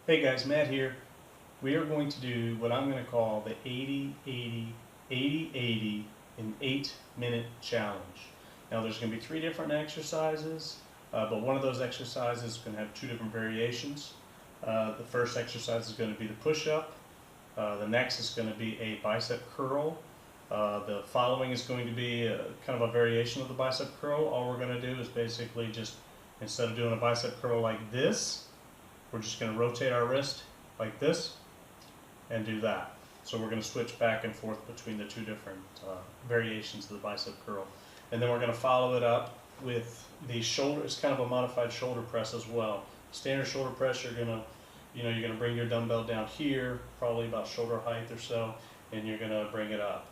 Hey guys, Matt here. We are going to do what I'm going to call the 80-80-80-80 in 8-minute challenge. Now there's going to be 3 different exercises, but one of those exercises is going to have 2 different variations. The first exercise is going to be the push-up. The next is going to be a bicep curl. The following is going to be kind of a variation of the bicep curl. All we're going to do is basically just, instead of doing a bicep curl like this, we're just going to rotate our wrist like this and do that. So we're going to switch back and forth between the 2 different variations of the bicep curl. And then we're going to follow it up with the shoulder. It's kind of a modified shoulder press as well. Standard shoulder press, you're going to bring your dumbbell down here, probably about shoulder height or so, and you're going to bring it up.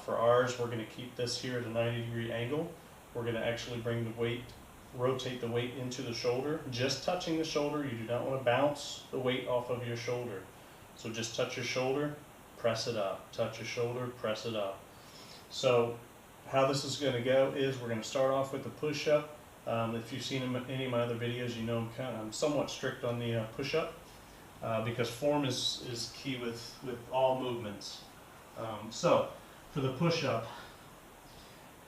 For ours, we're going to keep this here at a 90-degree angle. We're going to actually bring the weight, rotate the weight into the shoulder, just touching the shoulder. You do not want to bounce the weight off of your shoulder. So just touch your shoulder, press it up. Touch your shoulder, press it up. So how this is going to go is we're going to start off with the push-up. If you've seen any of my other videos, you know I'm somewhat strict on the push-up because form is key with all movements. So for the push-up,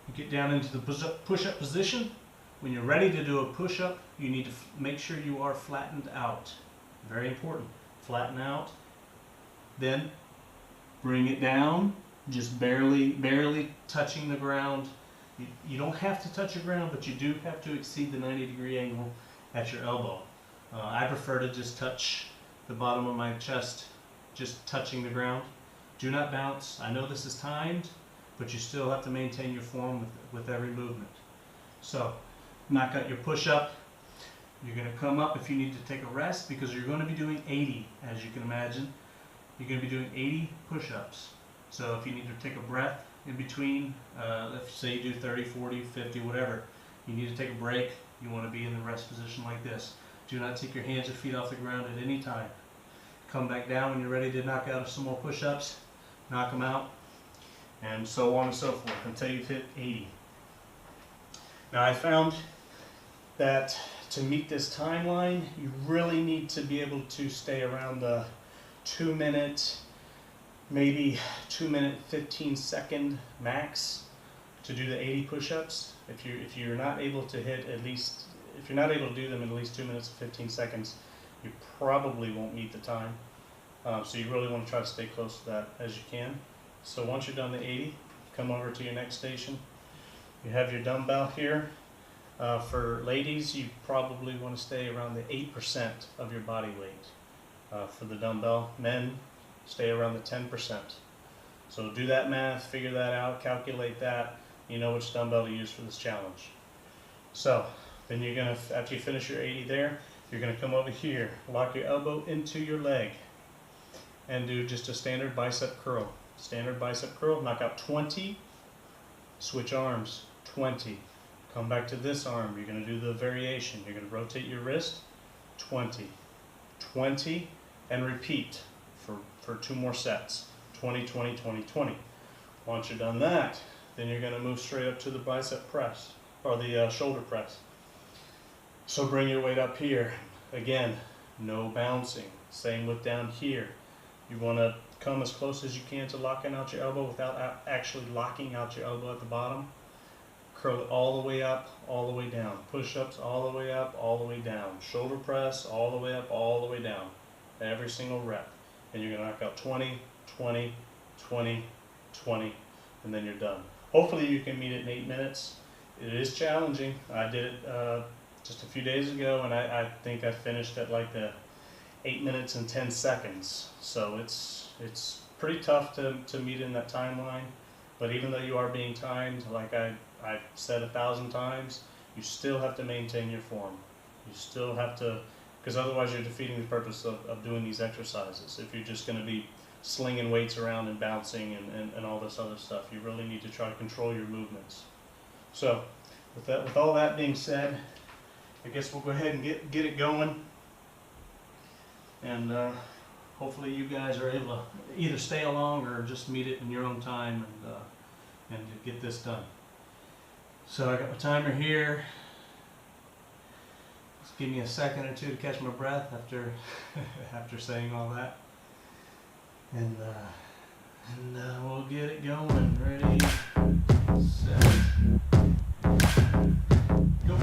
you get down into the push-up position. When you're ready to do a push-up, you need to make sure you are flattened out. Very important. Flatten out. Then bring it down, just barely touching the ground. You don't have to touch the ground, but you do have to exceed the 90-degree angle at your elbow. I prefer to just touch the bottom of my chest, just touching the ground. Do not bounce. I know this is timed, but you still have to maintain your form with every movement. So knock out your push-up. You're going to come up if you need to take a rest because you're going to be doing 80, as you can imagine. You're going to be doing 80 push-ups. So if you need to take a breath in between, let's say you do 30, 40, 50, whatever, you need to take a break. You want to be in the rest position like this. Do not take your hands or feet off the ground at any time. Come back down when you're ready to knock out some more push-ups. Knock them out, and so on and so forth until you've hit 80. Now I found that to meet this timeline, you really need to be able to stay around the 2-minute, maybe 2-minute 15-second max to do the 80 push-ups. If you're not able to hit at least, if you're not able to do them in at least 2 minutes and 15 seconds, you probably won't meet the time. So you really want to try to stay close to that as you can. So once you're done the 80, come over to your next station. You have your dumbbell here. For ladies, you probably want to stay around the 8% of your body weight. For the dumbbell, men, stay around the 10%. So do that math, figure that out, calculate that. You know which dumbbell to use for this challenge. So then you're going to, after you finish your 80 there, you're going to come over here, lock your elbow into your leg, and do just a standard bicep curl. Standard bicep curl, knock out 20, switch arms, 20. Come back to this arm, you're going to do the variation. You're going to rotate your wrist, 20, 20, and repeat for 2 more sets, 20, 20, 20, 20. Once you're done that, then you're going to move straight up to the bicep press, or the shoulder press. So bring your weight up here. Again, no bouncing. Same with down here. You want to come as close as you can to locking out your elbow without actually locking out your elbow at the bottom. Curl it all the way up, all the way down. Push-ups all the way up, all the way down. Shoulder press all the way up, all the way down. Every single rep. And you're going to knock out 20, 20, 20, 20, and then you're done. Hopefully you can meet it in 8 minutes. It is challenging. I did it just a few days ago, and I think I finished at like the 8 minutes and 10 seconds. So it's pretty tough to meet in that timeline. But even though you are being timed, like I've said 1,000 times, you still have to maintain your form. You still have to, because otherwise you're defeating the purpose of doing these exercises. If you're just going to be slinging weights around and bouncing and all this other stuff, you really need to try to control your movements. So with all that being said, I guess we'll go ahead and get it going. And hopefully you guys are able to either stay along or just meet it in your own time and get this done. So I got my timer here. give me a second or two to catch my breath after after saying all that, and we'll get it going. Ready, set, go.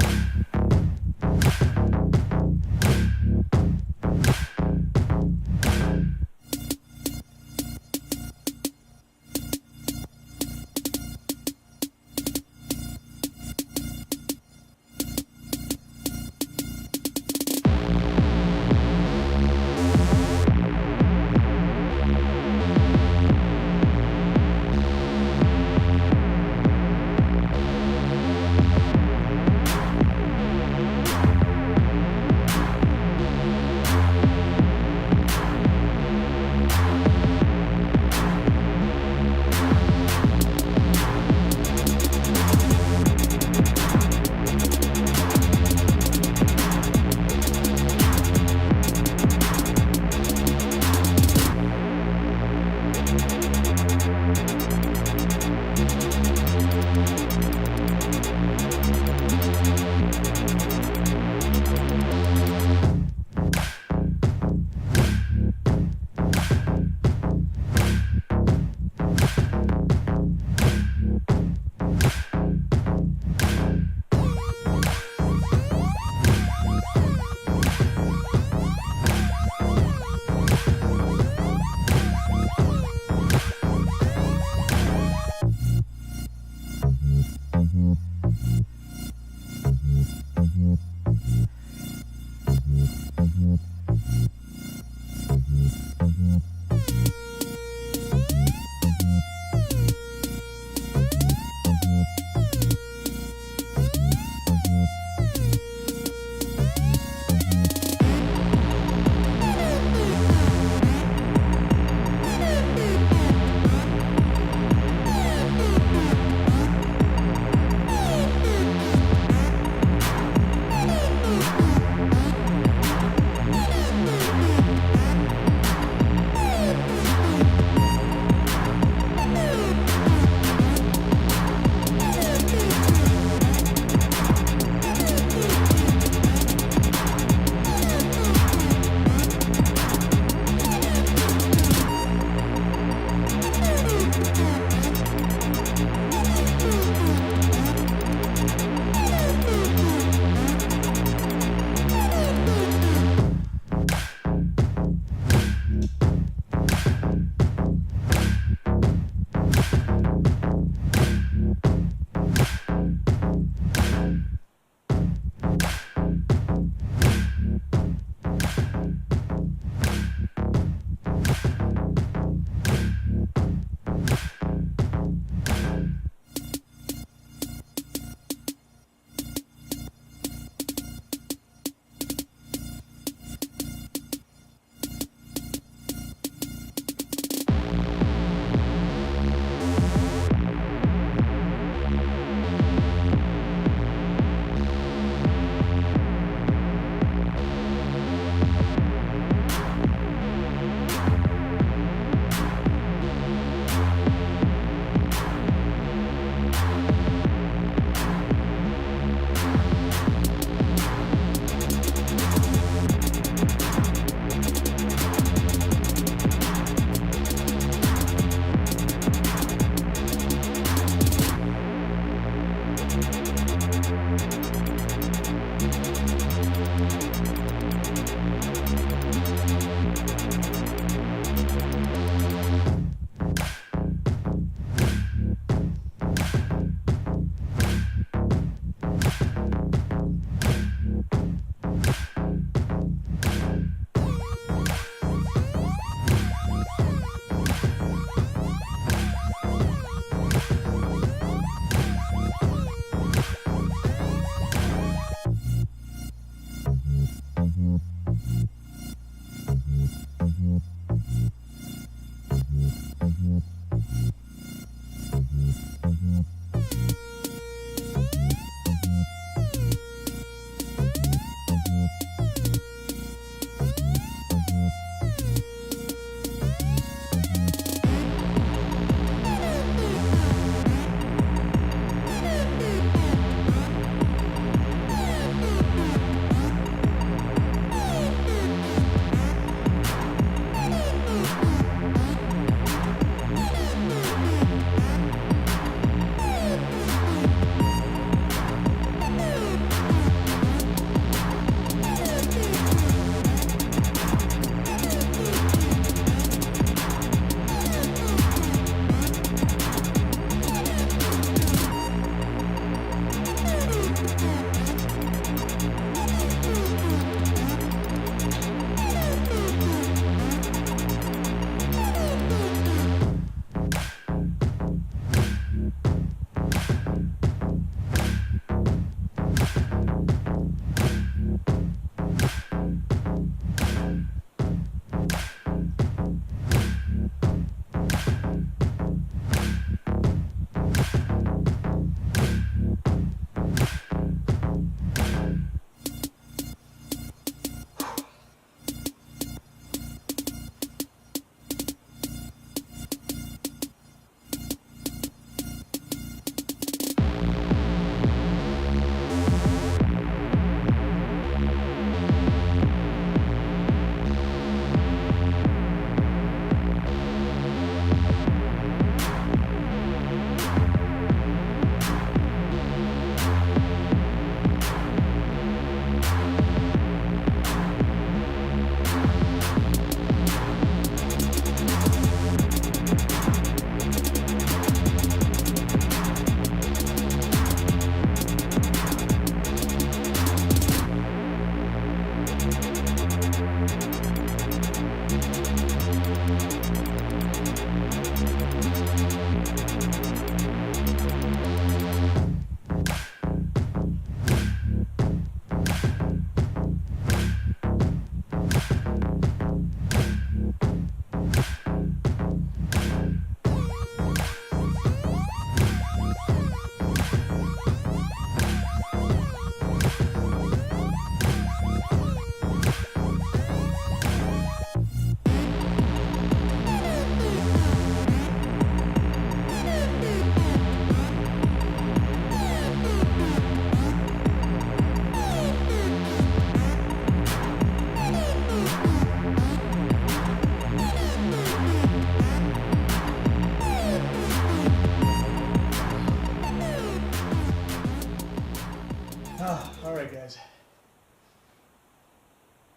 All right, guys.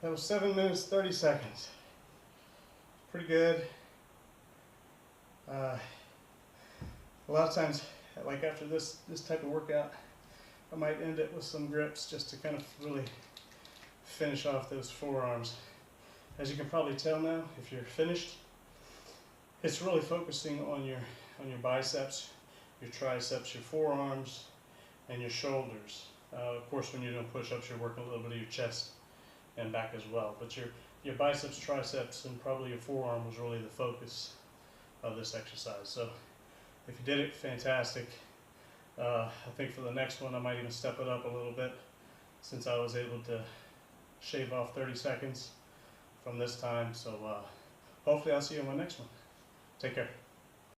That was 7 minutes, 30 seconds. Pretty good. A lot of times, like after this type of workout, I might end it with some grips just to kind of really finish off those forearms. As you can probably tell now, if you're finished, it's really focusing on your biceps, your triceps, your forearms, and your shoulders. Of course, when you're doing push-ups, you're working a little bit of your chest and back as well. But your biceps, triceps, and probably your forearm was really the focus of this exercise. So if you did it, fantastic. I think for the next one, I might even step it up a little bit since I was able to shave off 30 seconds from this time. So hopefully I'll see you on my next one. Take care.